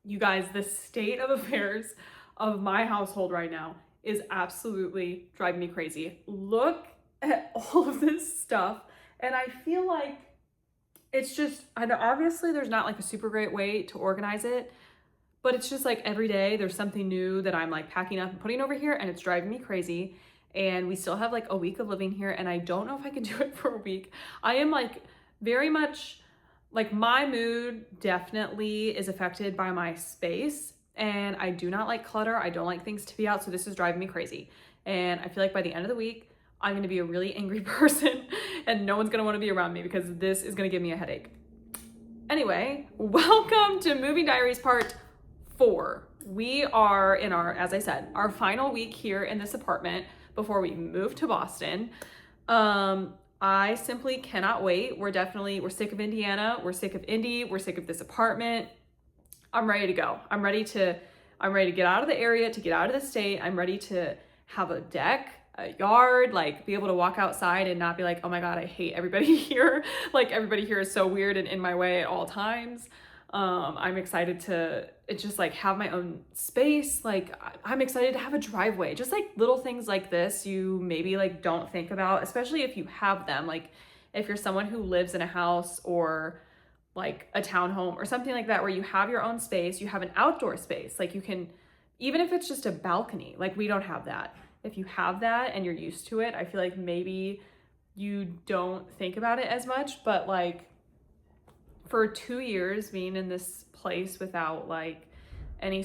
You guys, the state of affairs of my household right now is absolutely driving me crazy. Look at all of this stuff, and I feel like it's just, I know obviously there's not like a super great way to organize it, but it's just like every day there's something new that I'm like packing up and putting over here, and it's driving me crazy. And we still have like a week of living here, and I don't know if I can do it for a week. I am like very much like, my mood definitely is affected by my space, and I do not like clutter. I don't like things to be out, so this is driving me crazy. And I feel like by the end of the week, I'm gonna be a really angry person and no one's gonna wanna be around me because this is gonna give me a headache. Anyway, welcome to Moving Diaries Part 4. We are in our, as I said, our final week here in this apartment before we move to Boston. I simply cannot wait. We're sick of Indiana. We're sick of Indy. We're sick of this apartment. I'm ready to go. I'm ready to get out of the area, to get out of the state. I'm ready to have a deck, a yard, like be able to walk outside and not be like, oh my God, I hate everybody here. Like, everybody here is so weird and in my way at all times. I'm excited to just like have my own space. Like, I'm excited to have a driveway. Just like little things like this you maybe like don't think about, especially if you have them. Like, if you're someone who lives in a house or like a townhome or something like that, where you have your own space, you have an outdoor space, like you can, even if it's just a balcony, like we don't have that. If you have that and you're used to it, I feel like maybe you don't think about it as much. But like, for 2 years being in this place without like any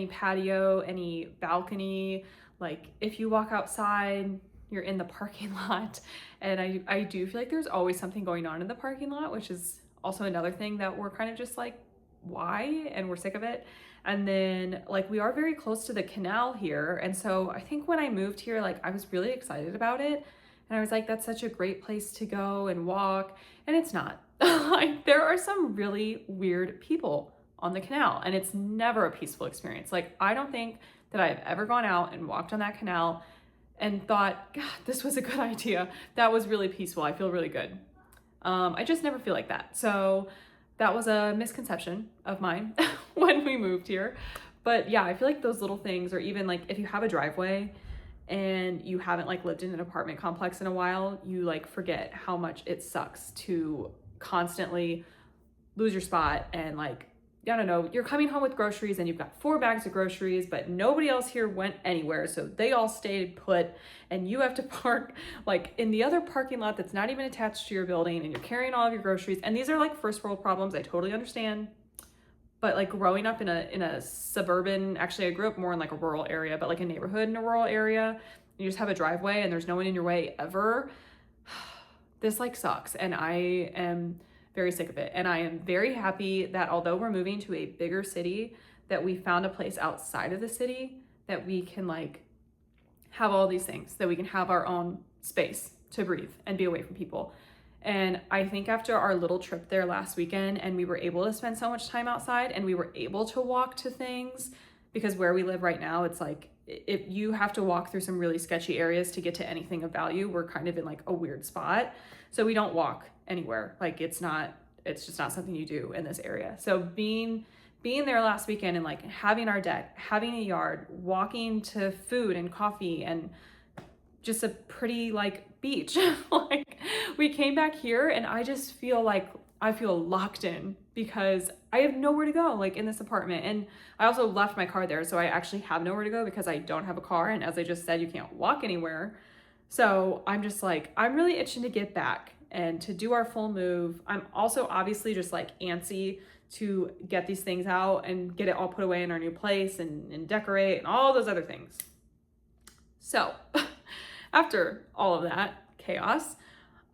patio, any balcony, like if you walk outside, you're in the parking lot. And I do feel like there's always something going on in the parking lot, which is also another thing that we're kind of just like, why? And we're sick of it. And then like, we are very close to the canal here. And so I think when I moved here, like I was really excited about it. And I was like, that's such a great place to go and walk. And it's not. Like, there are some really weird people on the canal, and it's never a peaceful experience. Like, I don't think that I've ever gone out and walked on that canal and thought, God, this was a good idea. That was really peaceful. I feel really good. I just never feel like that. So that was a misconception of mine when we moved here. But yeah, I feel like those little things, or even like if you have a driveway and you haven't like lived in an apartment complex in a while, you like forget how much it sucks to constantly lose your spot. And like, I don't know, you're coming home with groceries and you've got 4 bags of groceries, but nobody else here went anywhere, so they all stayed put, and you have to park like in the other parking lot that's not even attached to your building, and you're carrying all of your groceries. And these are like first world problems, I totally understand. But like, growing up in a suburban, actually I grew up more in like a rural area, but like a neighborhood in a rural area, you just have a driveway and there's no one in your way ever. This like sucks, and I am very sick of it. And I am very happy that although we're moving to a bigger city, that we found a place outside of the city that we can like have all these things, that we can have our own space to breathe and be away from people. And I think after our little trip there last weekend, and we were able to spend so much time outside, and we were able to walk to things, because where we live right now, it's like, if you have to walk through some really sketchy areas to get to anything of value. We're kind of in like a weird spot. So we don't walk anywhere. Like, it's just not something you do in this area. So being there last weekend and like having our deck, having a yard, walking to food and coffee, and just a pretty like beach. Like, we came back here and I just feel like I feel locked in because I have nowhere to go, like in this apartment. And I also left my car there, so I actually have nowhere to go because I don't have a car. And as I just said, you can't walk anywhere. So I'm just like, I'm really itching to get back and to do our full move. I'm also obviously just like antsy to get these things out and get it all put away in our new place and decorate and all those other things. So after all of that chaos,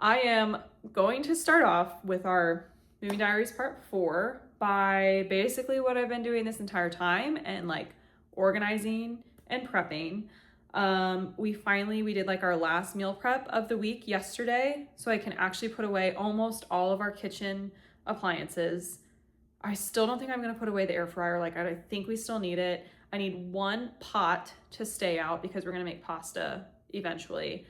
I am going to start off with our Moving Diaries Part 4 by basically what I've been doing this entire time, and like organizing and prepping. We did like our last meal prep of the week yesterday, so I can actually put away almost all of our kitchen appliances. I still don't think I'm gonna put away the air fryer. Like, I think we still need it. I need 1 pot to stay out because we're gonna make pasta eventually.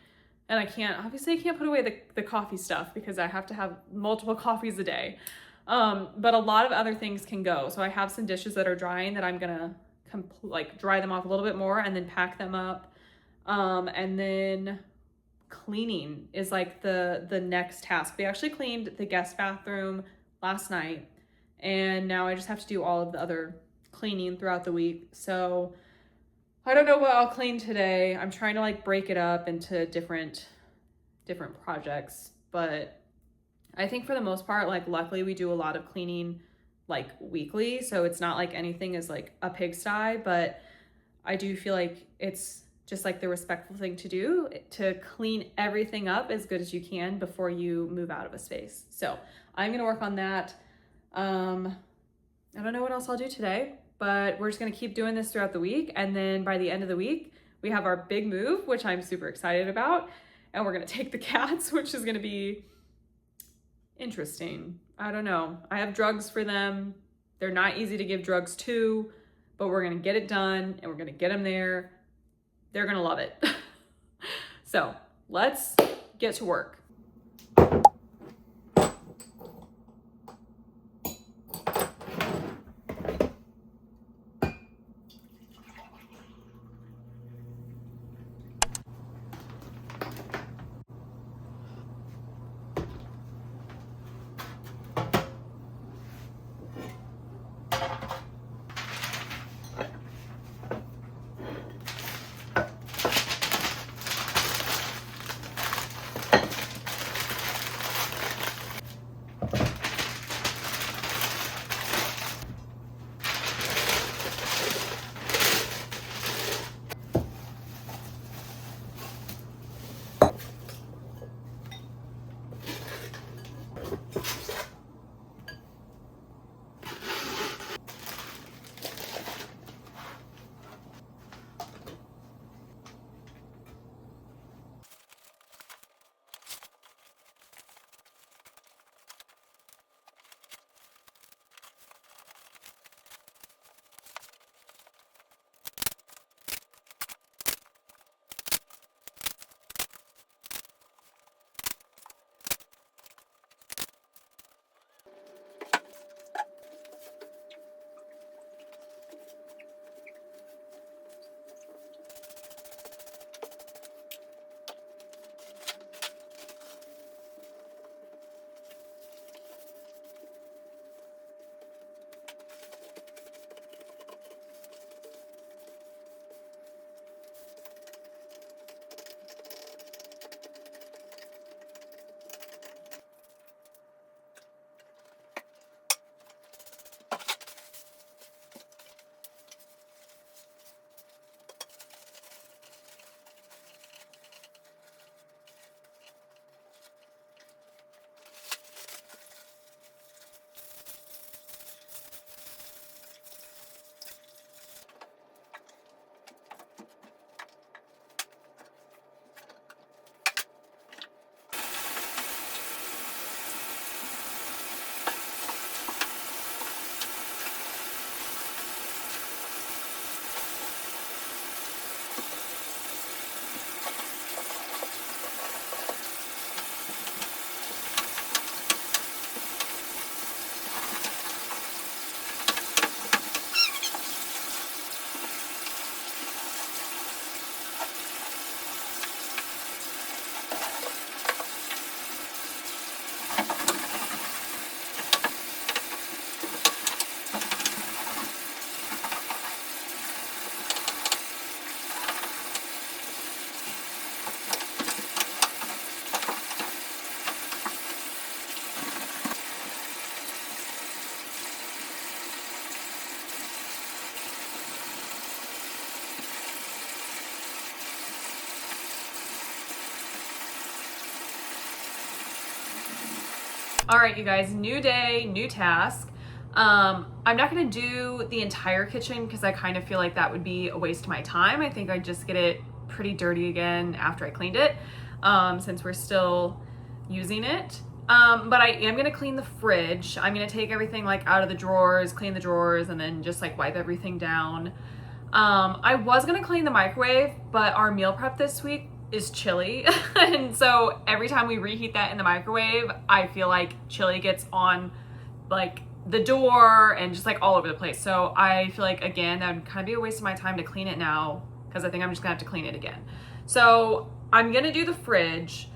And I can't put away the coffee stuff because I have to have multiple coffees a day. But a lot of other things can go. So I have some dishes that are drying that I'm gonna like dry them off a little bit more and then pack them up. And then cleaning is like the next task. We actually cleaned the guest bathroom last night, and now I just have to do all of the other cleaning throughout the week. So I don't know what I'll clean today. I'm trying to like break it up into different projects, but I think for the most part, like luckily we do a lot of cleaning like weekly, so it's not like anything is like a pigsty, but I do feel like it's just like the respectful thing to do, to clean everything up as good as you can before you move out of a space. So I'm gonna work on that. I don't know what else I'll do today, but we're just gonna keep doing this throughout the week. And then by the end of the week, we have our big move, which I'm super excited about. And we're gonna take the cats, which is gonna be interesting. I don't know. I have drugs for them. They're not easy to give drugs to, but we're gonna get it done and we're gonna get them there. They're gonna love it. So let's get to work. All right, you guys, new day, new task. I'm not gonna do the entire kitchen because I kind of feel like that would be a waste of my time. I think I'd just get it pretty dirty again after I cleaned it, since we're still using it. But I am gonna clean the fridge. I'm gonna take everything like out of the drawers, clean the drawers, and then just like wipe everything down. I was gonna clean the microwave, but our meal prep this week is chili. And so every time we reheat that in the microwave, I feel like chili gets on like the door and just like all over the place. So I feel like, again, that would kind of be a waste of my time to clean it now, because I think I'm just gonna have to clean it again. So I'm gonna do the fridge.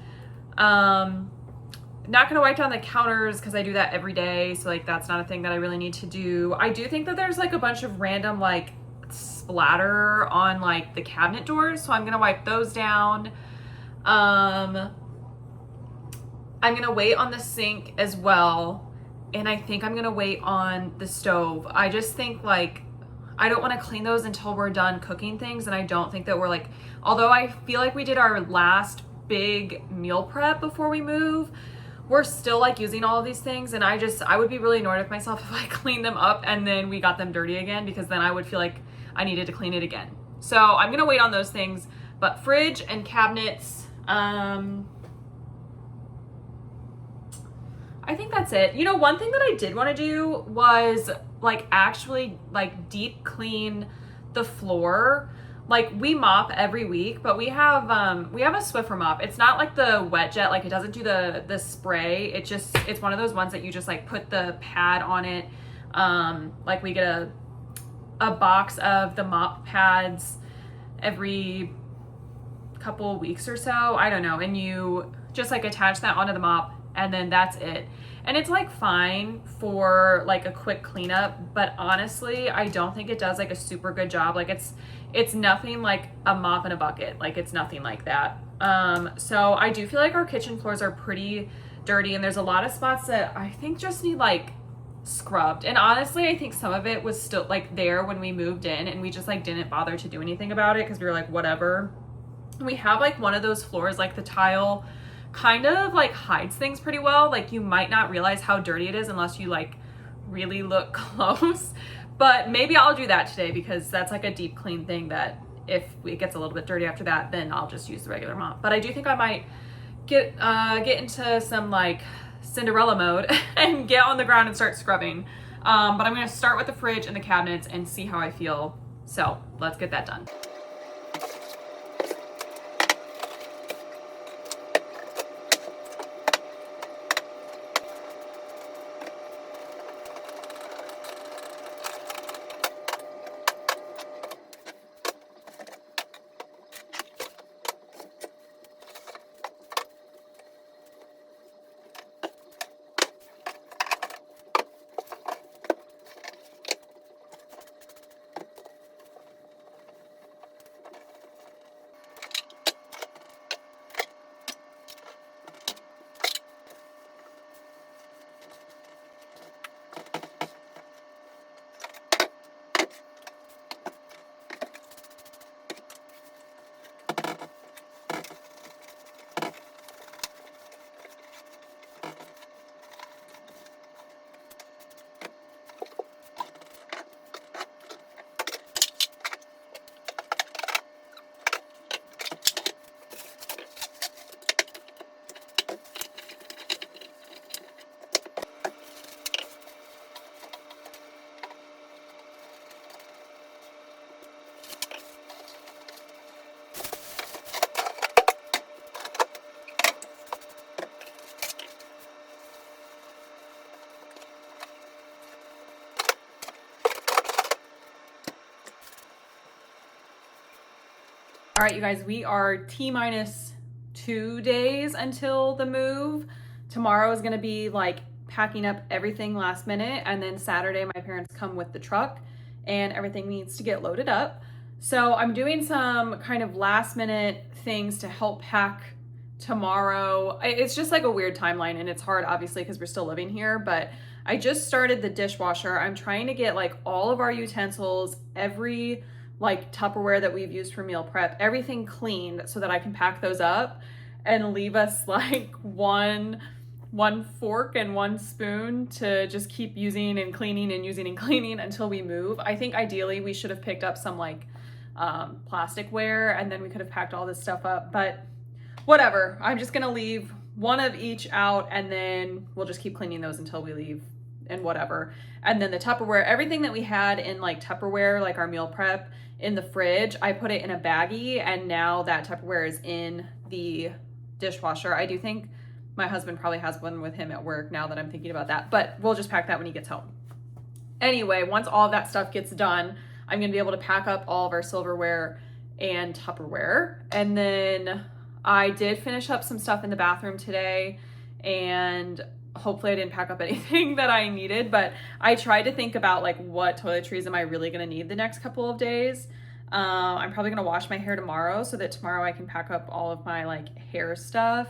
Not gonna wipe down the counters because I do that every day, so like that's not a thing that I really need to do. I do think that there's like a bunch of random like splatter on like the cabinet doors, so I'm gonna wipe those down. I'm gonna wait on the sink as well, and I think I'm gonna wait on the stove. I just think like I don't want to clean those until we're done cooking things, and I don't think that we're like, although I feel like we did our last big meal prep before we move, we're still like using all of these things, and I would be really annoyed with myself if I cleaned them up and then we got them dirty again, because then I would feel like I needed to clean it again. So I'm gonna wait on those things, but fridge and cabinets, I think that's it. You know, one thing that I did want to do was like actually like deep clean the floor. Like we mop every week, but we have a Swiffer mop. It's not like the wet jet, like it doesn't do the spray. It's one of those ones that you just like put the pad on it. Like we get a box of the mop pads every couple of weeks or so. I don't know. And you just like attach that onto the mop, and then that's it. And it's like fine for like a quick cleanup, but honestly, I don't think it does like a super good job. Like it's nothing like a mop in a bucket. Like it's nothing like that. So I do feel like our kitchen floors are pretty dirty, and there's a lot of spots that I think just need like scrubbed. And honestly, I think some of it was still like there when we moved in, and we just like didn't bother to do anything about it because we were like, whatever. We have like one of those floors, like the tile kind of like hides things pretty well. Like you might not realize how dirty it is unless you like really look close. But maybe I'll do that today, because that's like a deep clean thing that if it gets a little bit dirty after that, then I'll just use the regular mop. But I do think I might get into some like Cinderella mode and get on the ground and start scrubbing. But I'm gonna start with the fridge and the cabinets and see how I feel. So let's get that done. All right, you guys, we are T-minus 2 days until the move. Tomorrow is gonna be like packing up everything last minute, and then Saturday my parents come with the truck and everything needs to get loaded up. So I'm doing some kind of last minute things to help pack tomorrow. It's just like a weird timeline, and it's hard obviously because we're still living here, but I just started the dishwasher. I'm trying to get like all of our utensils, every like Tupperware that we've used for meal prep, everything cleaned so that I can pack those up and leave us like one fork and one spoon to just keep using and cleaning and using and cleaning until we move. I think ideally we should have picked up some like plasticware, and then we could have packed all this stuff up, but whatever. I'm just gonna leave one of each out, and then we'll just keep cleaning those until we leave and whatever. And then the Tupperware, everything that we had in like Tupperware, like our meal prep in the fridge, I put it in a baggie, and now that Tupperware is in the dishwasher. I do think my husband probably has one with him at work now that I'm thinking about that, but we'll just pack that when he gets home. Anyway, once all of that stuff gets done, I'm gonna be able to pack up all of our silverware and Tupperware. And then I did finish up some stuff in the bathroom today, and hopefully I didn't pack up anything that I needed, but I tried to think about like what toiletries am I really gonna need the next couple of days. I'm probably gonna wash my hair tomorrow so that tomorrow I can pack up all of my like hair stuff.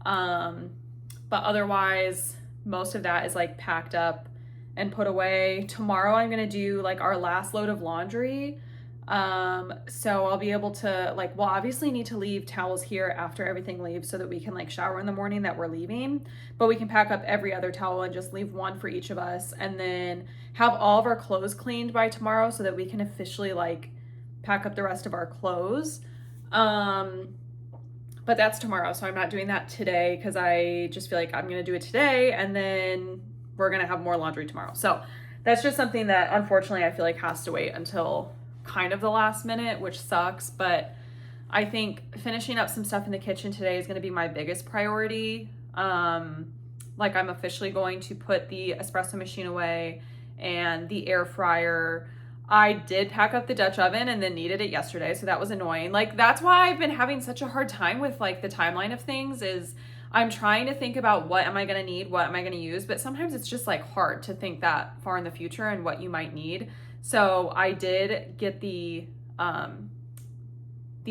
But otherwise, most of that is like packed up and put away. Tomorrow I'm gonna do like our last load of laundry. So I'll be able to like, we'll obviously need to leave towels here after everything leaves so that we can like shower in the morning that we're leaving, but we can pack up every other towel and just leave one for each of us, and then have all of our clothes cleaned by tomorrow so that we can officially like pack up the rest of our clothes. But that's tomorrow, so I'm not doing that today because I just feel like I'm gonna do it today and then we're gonna have more laundry tomorrow. So that's just something that unfortunately I feel like has to wait until kind of the last minute, which sucks. But I think finishing up some stuff in the kitchen today is gonna be my biggest priority. Like I'm officially going to put the espresso machine away and the air fryer. I did pack up the Dutch oven and then needed it yesterday, so that was annoying. Like that's why I've been having such a hard time with like the timeline of things, is I'm trying to think about what am I going to need, what am I going to use, but sometimes it's just like hard to think that far in the future and what you might need. So I did get the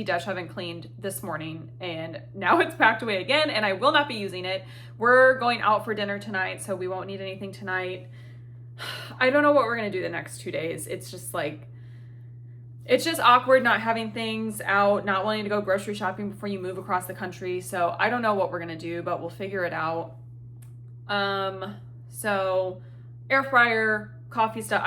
Dutch oven cleaned this morning, and now it's packed away again and I will not be using it. We're going out for dinner tonight, so we won't need anything tonight. I don't know what we're gonna do the next 2 days. It's just like, it's just awkward not having things out, not wanting to go grocery shopping before you move across the country. So I don't know what we're gonna do, but we'll figure it out. So air fryer, coffee stuff.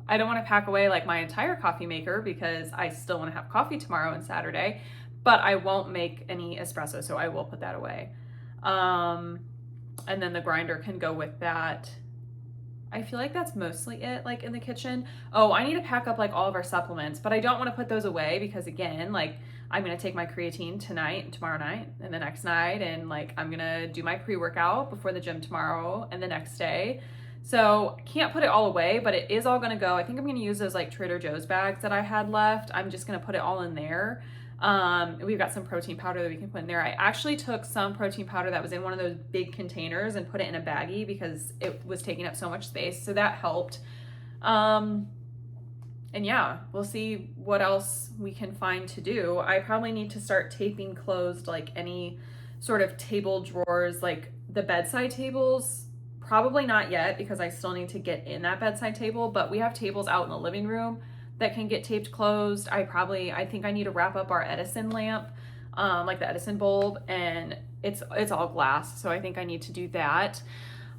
I don't want to pack away like my entire coffee maker because I still want to have coffee tomorrow and Saturday, but I won't make any espresso, so I will put that away. And then the grinder can go with that. I feel like that's mostly it, like in the kitchen. Oh, I need to pack up like all of our supplements, but I don't want to put those away because again, like I'm going to take my creatine tonight and tomorrow night and the next night. And like, I'm going to do my pre-workout before the gym tomorrow and the next day. So I can't put it all away, but it is all going to go. I think I'm going to use those like Trader Joe's bags that I had left. I'm just going to put it all in there. We've got some protein powder that we can put in there. I actually took some protein powder that was in one of those big containers and put it in a baggie because it was taking up so much space. So that helped. And yeah, we'll see what else we can find to do. I probably need to start taping closed like any sort of table drawers, like the bedside tables. Probably not yet because I still need to get in that bedside table, but we have tables out in the living room that can get taped closed. I think I need to wrap up our Edison lamp, like the Edison bulb, and it's all glass, so I think I need to do that.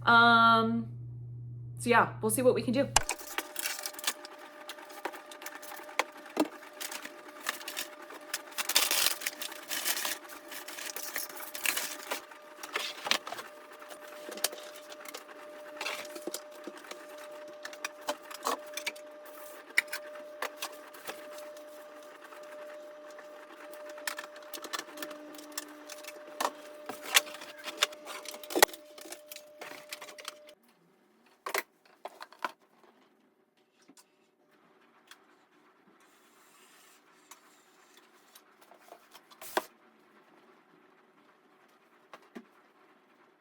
So yeah, we'll see what we can do.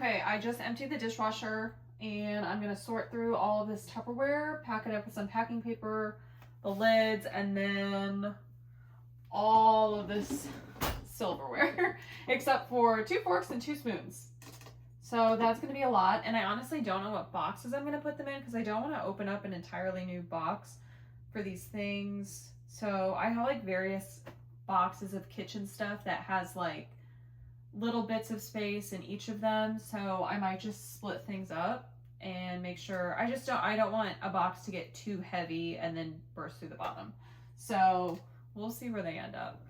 Okay, I just emptied the dishwasher and I'm gonna sort through all of this Tupperware, pack it up with some packing paper, the lids, and then all of this silverware, except for 2 forks and 2 spoons. So that's gonna be a lot, and I honestly don't know what boxes I'm gonna put them in because I don't want to open up an entirely new box for these things. So I have like various boxes of kitchen stuff that has like little bits of space in each of them, so I might just split things up and make sure. I don't want a box to get too heavy and then burst through the bottom. So we'll see where they end up.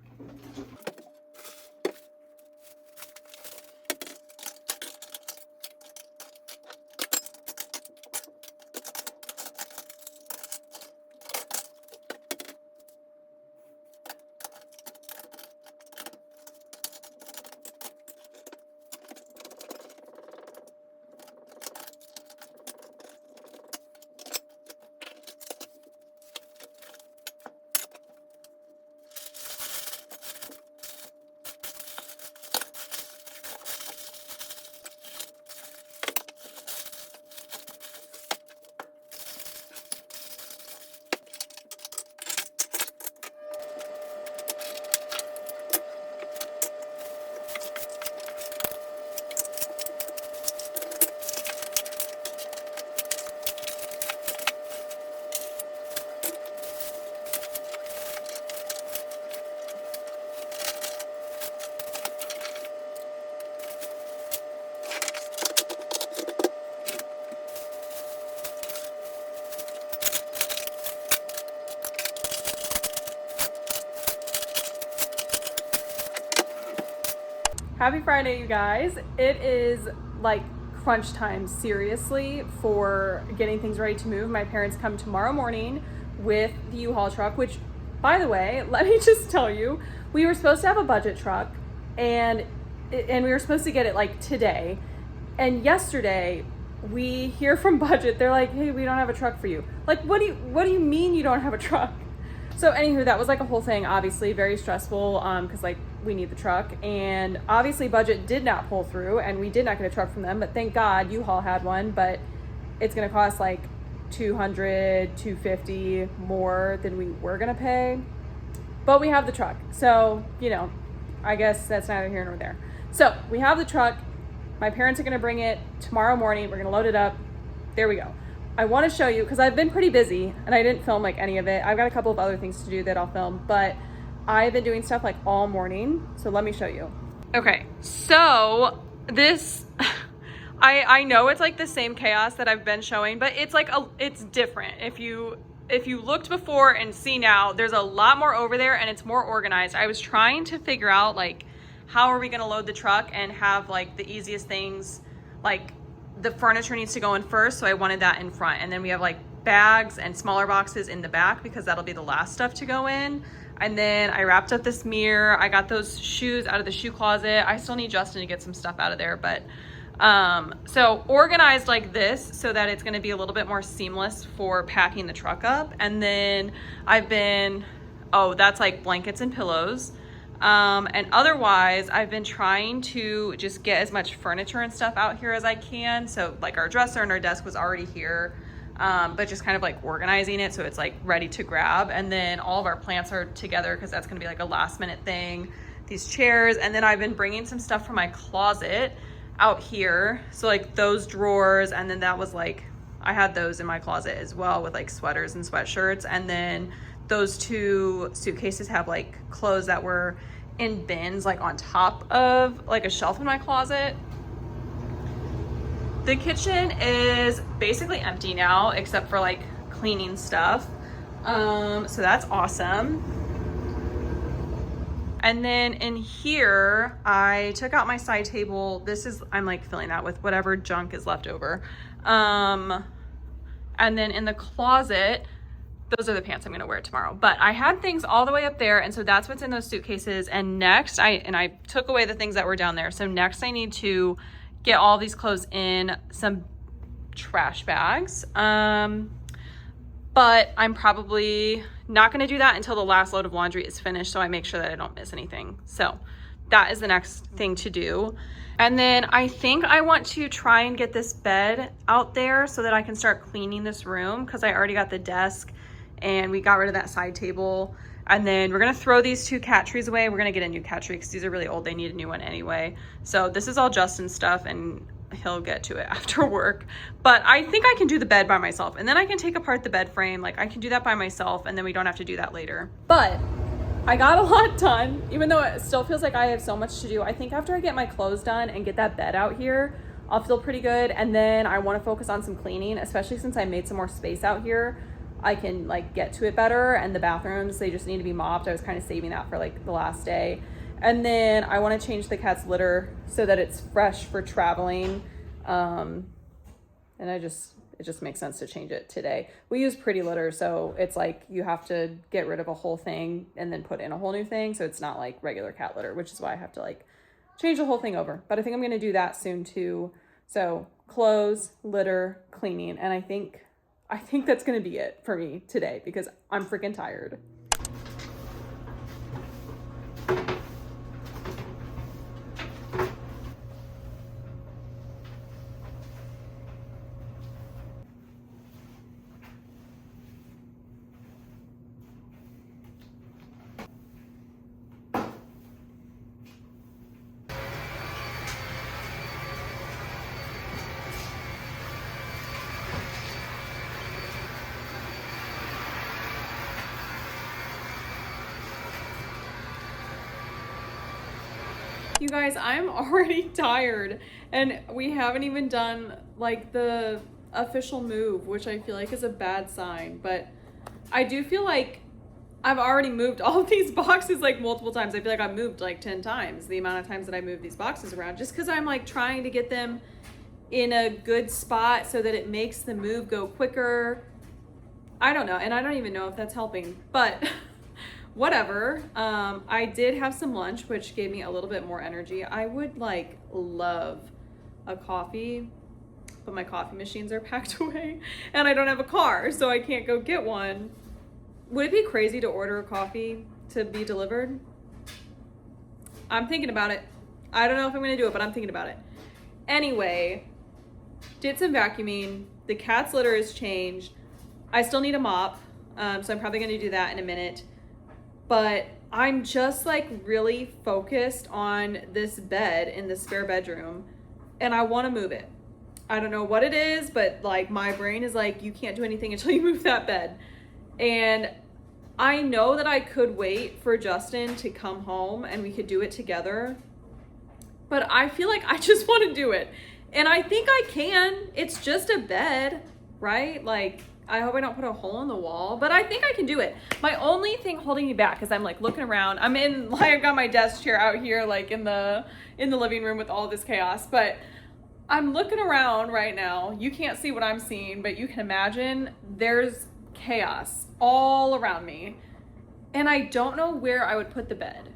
Happy Friday, you guys. It is like crunch time, seriously, for getting things ready to move. My parents come tomorrow morning with the U-Haul truck, which, by the way, let me just tell you, we were supposed to have a budget truck and we were supposed to get it like today. And yesterday we hear from budget, they're like, hey, we don't have a truck for you. Like, what do you mean you don't have a truck? So anywho, that was like a whole thing, obviously very stressful, because like we need the truck, and obviously budget did not pull through and we did not get a truck from them, but thank God U-Haul had one, but it's gonna cost like $250 more than we were gonna pay, but we have the truck. So, you know, I guess that's neither here nor there. So we have the truck. My parents are gonna bring it tomorrow morning. We're gonna load it up. There we go. I want to show you because I've been pretty busy and I didn't film like any of it. I've got a couple of other things to do that I'll film, but I've been doing stuff like all morning. So let me show you. Okay, so this, I know it's like the same chaos that I've been showing, but it's like it's different. If you looked before and see now, there's a lot more over there and it's more organized. I was trying to figure out like how are we gonna load the truck and have like the easiest things, like the furniture needs to go in first, so I wanted that in front, and then we have like bags and smaller boxes in the back because that'll be the last stuff to go in. And then I wrapped up this mirror. I got those shoes out of the shoe closet. I still need Justin to get some stuff out of there, but so organized like this so that it's going to be a little bit more seamless for packing the truck up. And then I've been, oh, that's like blankets and pillows. And otherwise I've been trying to just get as much furniture and stuff out here as I can. So like our dresser and our desk was already here, but just kind of like organizing it so it's like ready to grab. And then all of our plants are together because that's going to be like a last minute thing, these chairs. And then I've been bringing some stuff from my closet out here. So like those drawers, and then that was like, I had those in my closet as well with like sweaters and sweatshirts. And then those two suitcases have like clothes that were in bins like on top of like a shelf in my closet. The kitchen is basically empty now except for like cleaning stuff, so that's awesome. And then in here I took out my side table. This is, I'm like filling that with whatever junk is left over, and then in the closet, those are the pants I'm gonna wear tomorrow. But I had things all the way up there, and so that's what's in those suitcases. And next, I took away the things that were down there. So next I need to get all these clothes in some trash bags. But I'm probably not gonna do that until the last load of laundry is finished, so I make sure that I don't miss anything. So that is the next thing to do. And then I think I want to try and get this bed out there so that I can start cleaning this room, because I already got the desk and we got rid of that side table. And then we're gonna throw these two cat trees away. We're gonna get a new cat tree because these are really old. They need a new one anyway. So this is all Justin's stuff and he'll get to it after work. But I think I can do the bed by myself, and then I can take apart the bed frame. Like I can do that by myself, and then we don't have to do that later. But I got a lot done, even though it still feels like I have so much to do. I think after I get my clothes done and get that bed out here, I'll feel pretty good. And then I want to focus on some cleaning, especially since I made some more space out here. I can like get to it better, and the bathrooms, they just need to be mopped. I was kind of saving that for like the last day. And then I want to change the cat's litter so that it's fresh for traveling. And it just makes sense to change it today. We use Pretty Litter, so it's like you have to get rid of a whole thing and then put in a whole new thing. So it's not like regular cat litter, which is why I have to like change the whole thing over. But I think I'm going to do that soon too. So clothes, litter, cleaning. And I think that's going to be it for me today because I'm freaking tired. You guys, I'm already tired, and we haven't even done like the official move, which I feel like is a bad sign, but I do feel like I've already moved all of these boxes like multiple times. I feel like I've moved like 10 times the amount of times that I moved these boxes around, just because I'm like trying to get them in a good spot so that it makes the move go quicker. I don't know, and I don't even know if that's helping, but whatever. I did have some lunch, which gave me a little bit more energy. I would like love a coffee, but my coffee machines are packed away and I don't have a car, so I can't go get one. Would it be crazy to order a coffee to be delivered? I'm thinking about it. I don't know if I'm gonna do it, but I'm thinking about it. Anyway, did some vacuuming. The cat's litter is changed. I still need a mop, so I'm probably gonna do that in a minute. But I'm just like really focused on this bed in the spare bedroom, and I wanna move it. I don't know what it is, but like my brain is like, you can't do anything until you move that bed. And I know that I could wait for Justin to come home and we could do it together, but I feel like I just wanna do it. And I think I can. It's just a bed, right? Like, I hope I don't put a hole in the wall, but I think I can do it. My only thing holding me back is I'm like looking around. I've got my desk chair out here, like in the living room with all this chaos, but I'm looking around right now. You can't see what I'm seeing, but you can imagine there's chaos all around me. And I don't know where I would put the bed.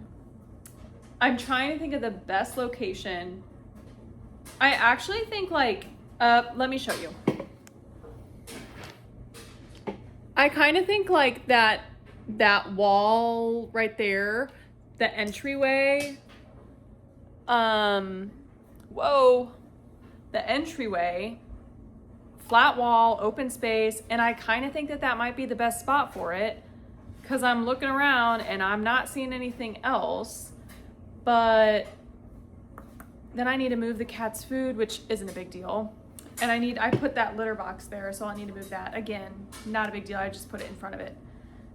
I'm trying to think of the best location. I actually think like, let me show you. I kind of think like that wall right there, the entryway, the entryway, flat wall, open space, and I kind of think that might be the best spot for it, because I'm looking around and I'm not seeing anything else. But then I need to move the cat's food, which isn't a big deal. And I put that litter box there, so I'll need to move that. Again, not a big deal. I just put it in front of it.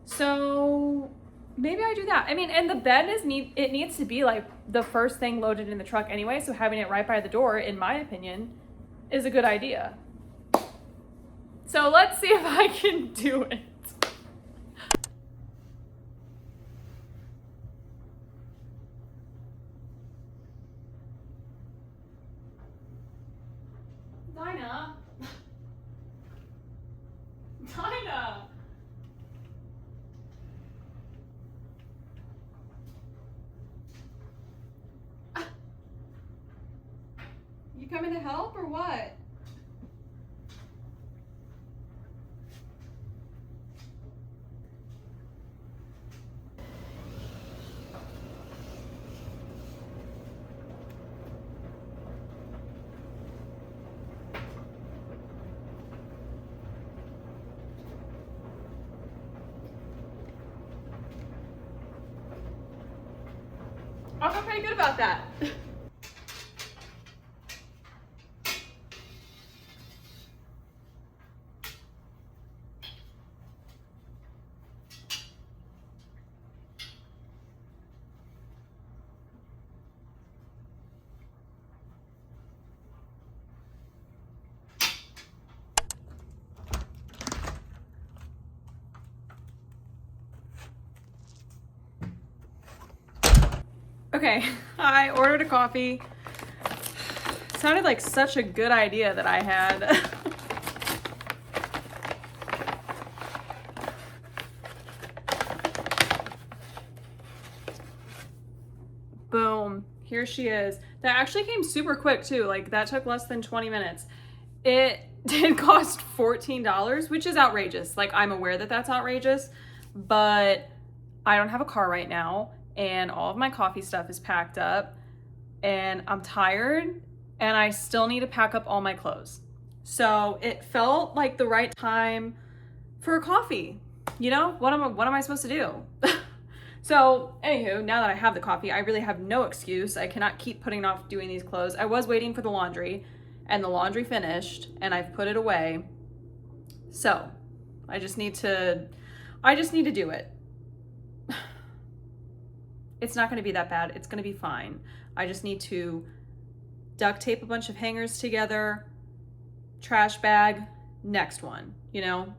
So maybe I do that. I mean, and the bed it needs to be like the first thing loaded in the truck anyway, so having it right by the door, in my opinion, is a good idea. So let's see if I can do it. Dinah. Dinah. You coming to help or what? I feel pretty good about that. Okay, I ordered a coffee. It sounded like such a good idea that I had. Boom, here she is. That actually came super quick too. Like that took less than 20 minutes. It did cost $14, which is outrageous. Like I'm aware that that's outrageous, but I don't have a car right now. And all of my coffee stuff is packed up and I'm tired and I still need to pack up all my clothes. So it felt like the right time for a coffee. You know, what am I supposed to do? So anywho, now that I have the coffee, I really have no excuse. I cannot keep putting off doing these clothes. I was waiting for the laundry and the laundry finished and I've put it away. So I just need to do it. It's not going to be that bad. It's going to be fine. I just need to duct tape a bunch of hangers together, trash bag, next one, you know?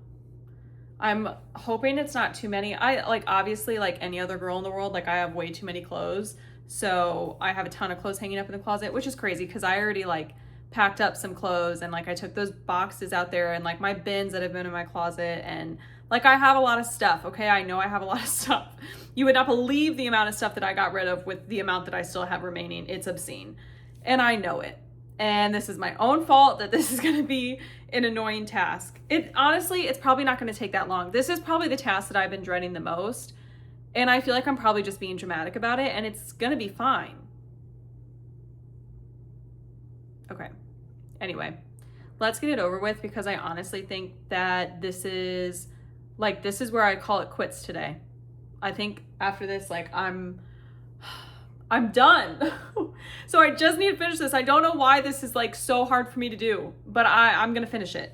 I'm hoping it's not too many. I like, obviously, like any other girl in the world, like I have way too many clothes. So I have a ton of clothes hanging up in the closet, which is crazy because I already like packed up some clothes and like I took those boxes out there and like my bins that have been in my closet, and like I have a lot of stuff. Okay, I know I have a lot of stuff. You would not believe the amount of stuff that I got rid of with the amount that I still have remaining. It's obscene. And I know it. And this is my own fault that this is going to be an annoying task. It honestly, it's probably not going to take that long. This is probably the task that I've been dreading the most. And I feel like I'm probably just being dramatic about it, and it's going to be fine. Okay. Anyway, let's get it over with because I honestly think that this is where I call it quits today. I think after this, like I'm done. So I just need to finish this. I don't know why this is like so hard for me to do, but I'm gonna finish it.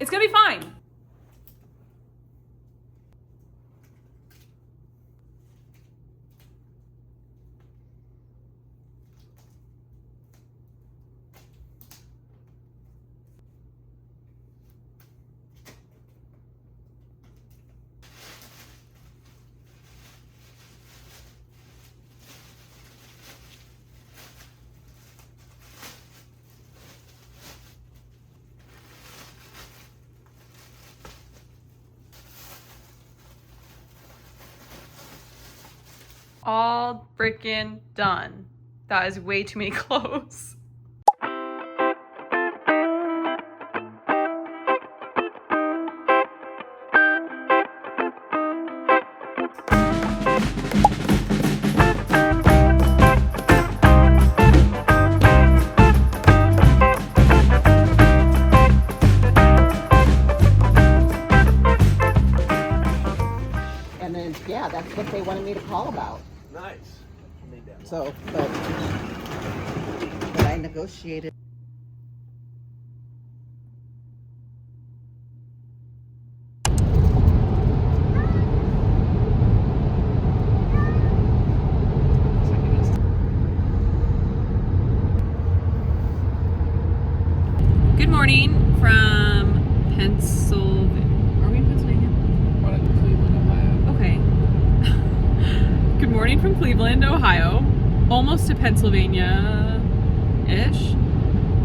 It's gonna be fine. All freaking done. That is way too many clothes. And then, yeah, that's what they wanted me to call about. Nice. So, but I negotiated. Good morning from Pennsylvania. Are we in Pennsylvania? We're in Cleveland, Ohio. Okay. Good morning from Cleveland, Ohio. Almost to Pennsylvania-ish.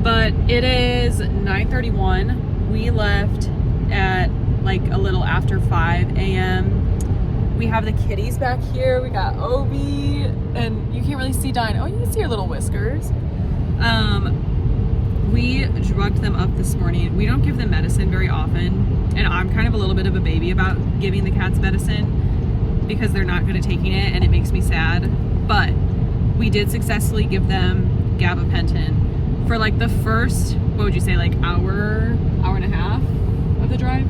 But it is 9:31. We left at like a little after 5 a.m. We have the kitties back here. We got Obi, and you can't really see Dinah. Oh, you can see her little whiskers. We drugged them up this morning. We don't give them medicine very often, and I'm kind of a little bit of a baby about giving the cats medicine because they're not good at taking it, and it makes me sad. But we did successfully give them gabapentin for like the first, what would you say, like hour and a half of the drive?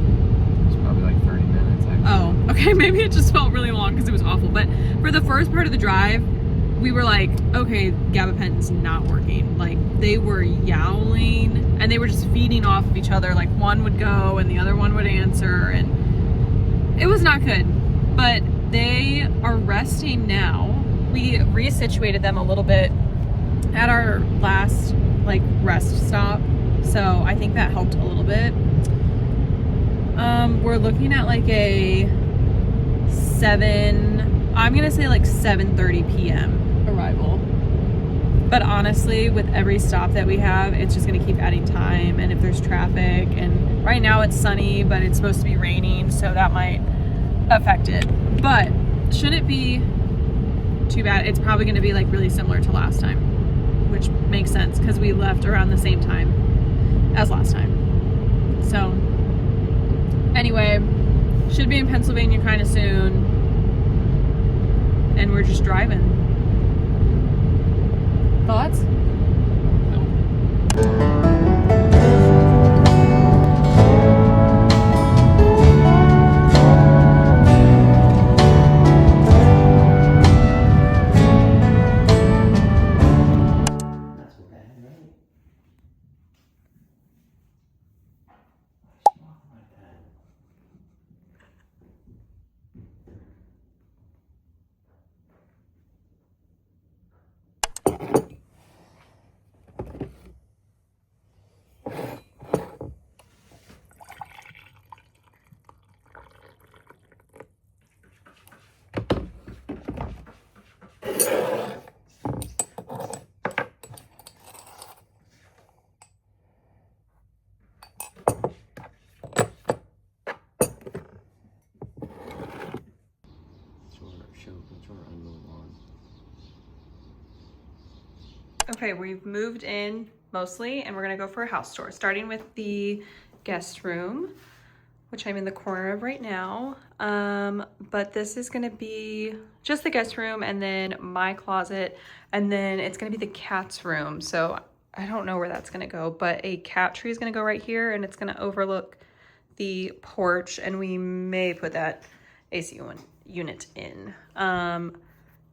It's probably like 30 minutes, actually. Oh, okay, maybe it just felt really long because it was awful. But for the first part of the drive, we were like, okay, gabapentin's not working. Like, they were yowling, and they were just feeding off of each other. Like, one would go, and the other one would answer, and it was not good. But they are resting now. We resituated them a little bit at our last, like, rest stop, so I think that helped a little bit. We're looking at, like, I'm gonna say, like, 7:30 p.m. arrival. But honestly, with every stop that we have, it's just gonna keep adding time, and if there's traffic, and right now it's sunny, but it's supposed to be raining, so that might affect it. But shouldn't be too bad. It's probably gonna be like really similar to last time, which makes sense because we left around the same time as last time. So anyway, should be in Pennsylvania kind of soon, and we're just driving. Thoughts? Okay, we've moved in mostly and we're gonna go for a house tour, starting with the guest room, which I'm in the corner of right now. But this is gonna be just the guest room and then my closet, and then it's gonna be the cat's room. So I don't know where that's gonna go, but a cat tree is gonna go right here and it's gonna overlook the porch, and we may put that AC unit in.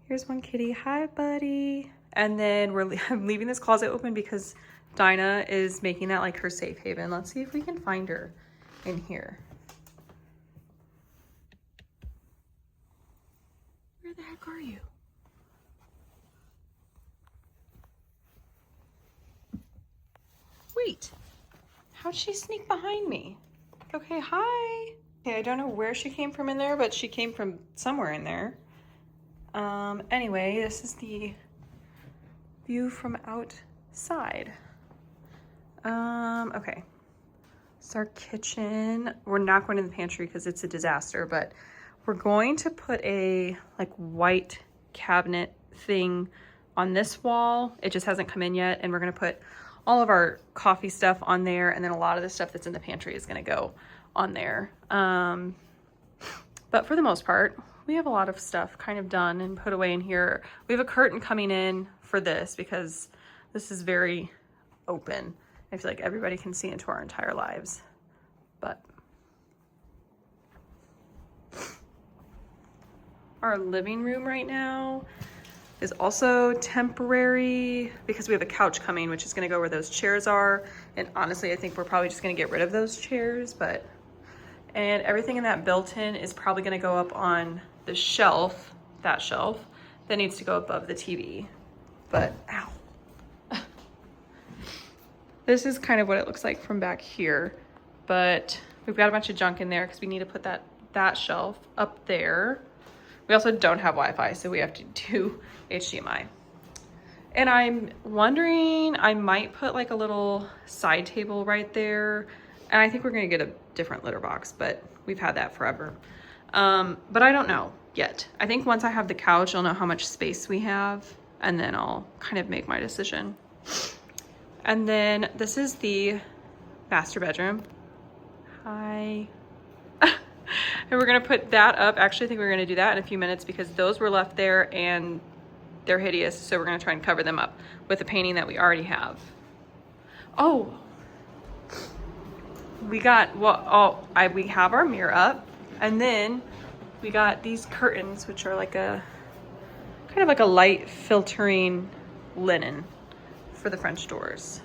Here's one kitty. Hi, buddy. And then I'm leaving this closet open because Dinah is making that like her safe haven. Let's see if we can find her in here. Where the heck are you? Wait, how'd she sneak behind me? Okay, hi. Okay, I don't know where she came from in there, but she came from somewhere in there. Anyway, this is the view from outside. Okay. It's our kitchen. We're not going to the pantry because it's a disaster, but we're going to put a like white cabinet thing on this wall. It just hasn't come in yet, and we're gonna put all of our coffee stuff on there, and then a lot of the stuff that's in the pantry is gonna go on there. But for the most part, we have a lot of stuff kind of done and put away in here. We have a curtain coming in for this because this is very open. I feel like everybody can see into our entire lives. But our living room right now is also temporary because we have a couch coming, which is gonna go where those chairs are. And honestly, I think we're probably just gonna get rid of those chairs, and everything in that built-in is probably gonna go up on the shelf, that shelf, that needs to go above the TV. But, ow. This is kind of what it looks like from back here, but we've got a bunch of junk in there because we need to put that shelf up there. We also don't have Wi-Fi, so we have to do HDMI. And I'm wondering, I might put like a little side table right there. And I think we're gonna get a different litter box, but we've had that forever. But I don't know yet. I think once I have the couch, I'll know how much space we have, and then I'll kind of make my decision. And then this is the master bedroom. Hi. And we're gonna put that up. Actually, I think we're gonna do that in a few minutes because those were left there and they're hideous. So we're gonna try and cover them up with the painting that we already have. Oh, we got, we have our mirror up, and then we got these curtains, which are like a, kind of like a light filtering linen for the French doors.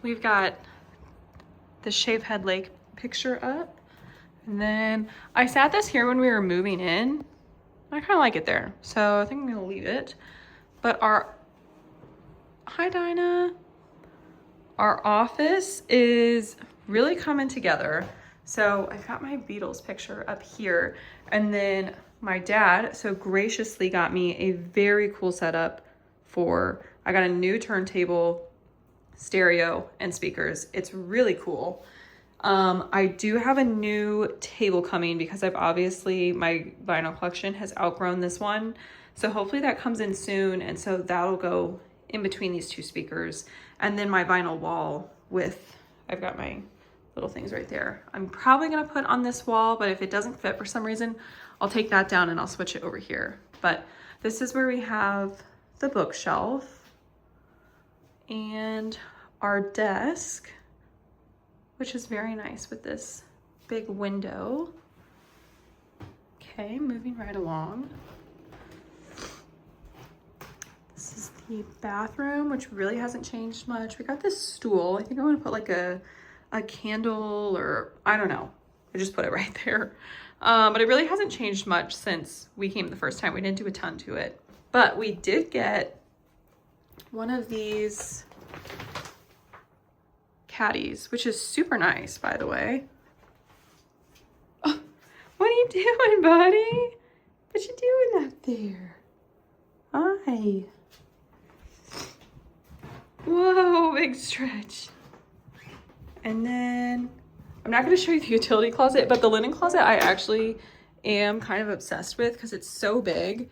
We've got the Shavehead Lake picture up. And then I sat this here when we were moving in. I kind of like it there, so I think I'm gonna leave it. But hi Dinah. Our office is really coming together. So I've got my Beatles picture up here, and then my dad so graciously got me a very cool setup I got a new turntable, stereo, and speakers. It's really cool. I do have a new table coming because my vinyl collection has outgrown this one. So hopefully that comes in soon. And so that'll go in between these two speakers. And then my vinyl wall I've got my little things right there. I'm probably gonna put on this wall, but if it doesn't fit for some reason, I'll take that down and I'll switch it over here. But this is where we have the bookshelf and our desk, which is very nice with this big window. Okay, moving right along. This is the bathroom, which really hasn't changed much. We got this stool. I think I want to put like a candle, or I don't know. I just put it right there. But it really hasn't changed much since we came the first time. We didn't do a ton to it. But we did get one of these caddies, which is super nice, by the way. Oh, what are you doing, buddy? What you doing up there? Hi. Whoa, big stretch. And then I'm not going to show you the utility closet, but the linen closet I actually am kind of obsessed with because it's so big.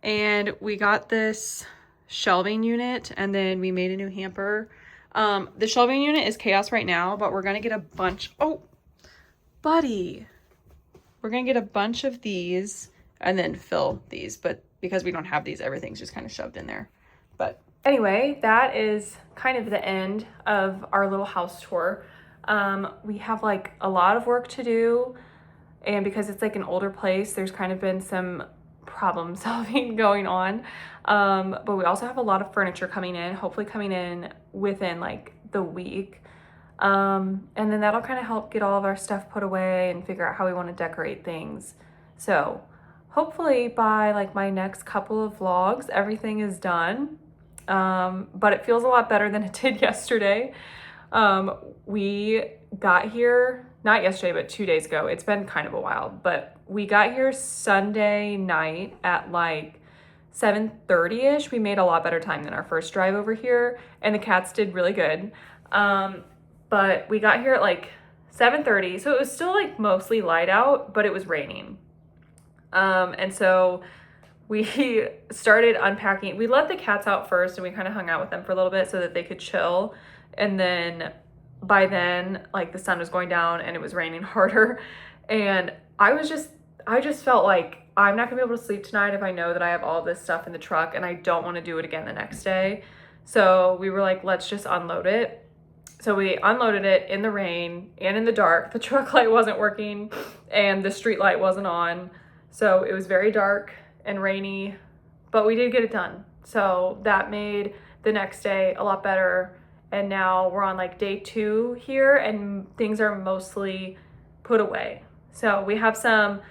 and we got this shelving unit, and then we made a new hamper. The shelving unit is chaos right now, but we're gonna get a bunch. Oh, buddy. We're gonna get a bunch of these and then fill these, but because we don't have these, everything's just kind of shoved in there. But anyway, that is kind of the end of our little house tour. We have like a lot of work to do, and because it's like an older place, there's kind of been some problem solving going on. But we also have a lot of furniture coming in, hopefully coming in within like the week. And then that'll kind of help get all of our stuff put away and figure out how we want to decorate things. So hopefully by like my next couple of vlogs, everything is done. But it feels a lot better than it did yesterday. We got here, not yesterday, but 2 days ago. It's been kind of a while, but we got here Sunday night at like 7:30-ish. We made a lot better time than our first drive over here, and the cats did really good. But we got here at like 7:30, so it was still like mostly light out, but it was raining. And so we started unpacking. We let the cats out first, and we kind of hung out with them for a little bit so that they could chill. And then by then, like the sun was going down and it was raining harder. And I just felt like I'm not gonna be able to sleep tonight if I know that I have all this stuff in the truck and I don't want to do it again the next day. So we were like, let's just unload it. So we unloaded it in the rain and in the dark. The truck light wasn't working and the street light wasn't on. So it was very dark and rainy, but we did get it done. So that made the next day a lot better. And now we're on like day 2 here and things are mostly put away. So we have some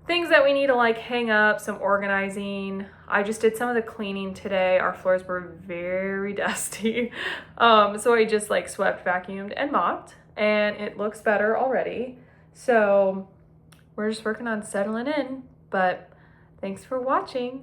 things that we need to like hang up, some organizing. I just did some of the cleaning today. Our floors were very dusty. So I just like swept, vacuumed, and mopped, and it looks better already. So we're just working on settling in, but thanks for watching.